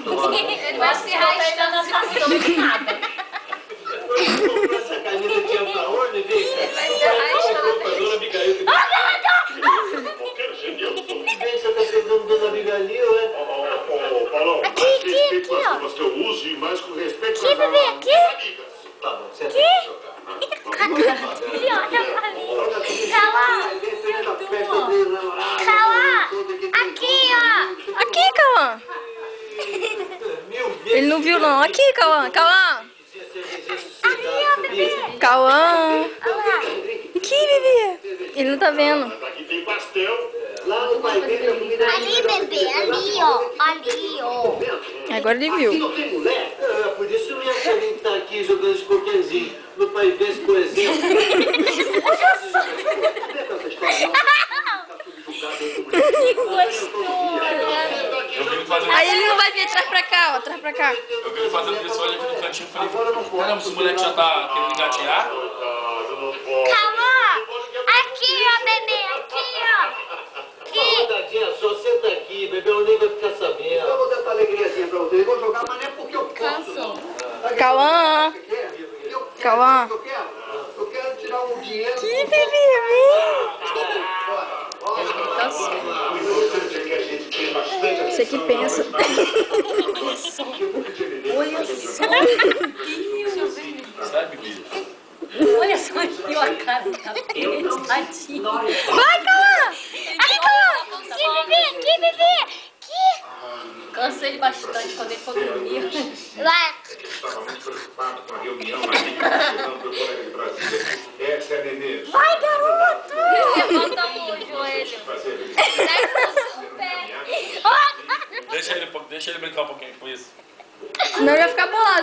Ele vai se arrastando assim, não nada. Essa camisa aqui é pra onde, Vicky? Ele vai se arrastando. Dona Abigail. Vem, você tá pegando Dona Abigail, é? Paulão, Aqui, ó. Mas que eu use e mais com respeito Aqui, bebê, aqui. Tá bom, você Aqui. Ele olha pra mim. Cauã. Aqui, ó. Aqui, Cauã. Ele não viu, não. Aqui, Cauã. Cauã. Aqui, ó, bebê. Cauã. Olha lá. Aqui, bebê. Ele não tá vendo. Aqui tem pastel. Lá no pai dele, a comida... Ali, bebê. Ali, ó. Ali, ó. Agora ele viu. Não tem mulher? É, por isso não ia querer estar aqui jogando esse coquezinho. No pai vê esse coisinho. Aí ele não vai vir atrás pra cá, ó. Atrás pra cá. Eu vi ele fazendo isso, olha aqui no cantinho e falei, caramba, esse moleque já tá querendo engatear. Calma. Aqui, ó, bebê. Aqui, ó. Aqui. Tadinha só, senta aqui, bebê, o nem vai ficar sabendo. Eu vou dar essa alegriazinha pra vocês. Eu vou jogar, mas não é porque eu posso, não. Cauã. Cauã. Eu quero tirar um dinheiro... Que bebê, Você que pensa. Olha só. Sabe, Bia? Olha só a cara dele, tadinho. Vai, Cauã. Aqui, Cauã. Aqui, bebê. Aqui, bebê. Aqui. Cansa ele bastante quando ele for dormir. Vai. Estava muito preocupado com a reunião aqui do colega de Brasília. Essa é a Nenê. Vai, garoto. Levanta o joelho. Deixa ele brincar um pouquinho com isso. Senão ele vai ficar bolado.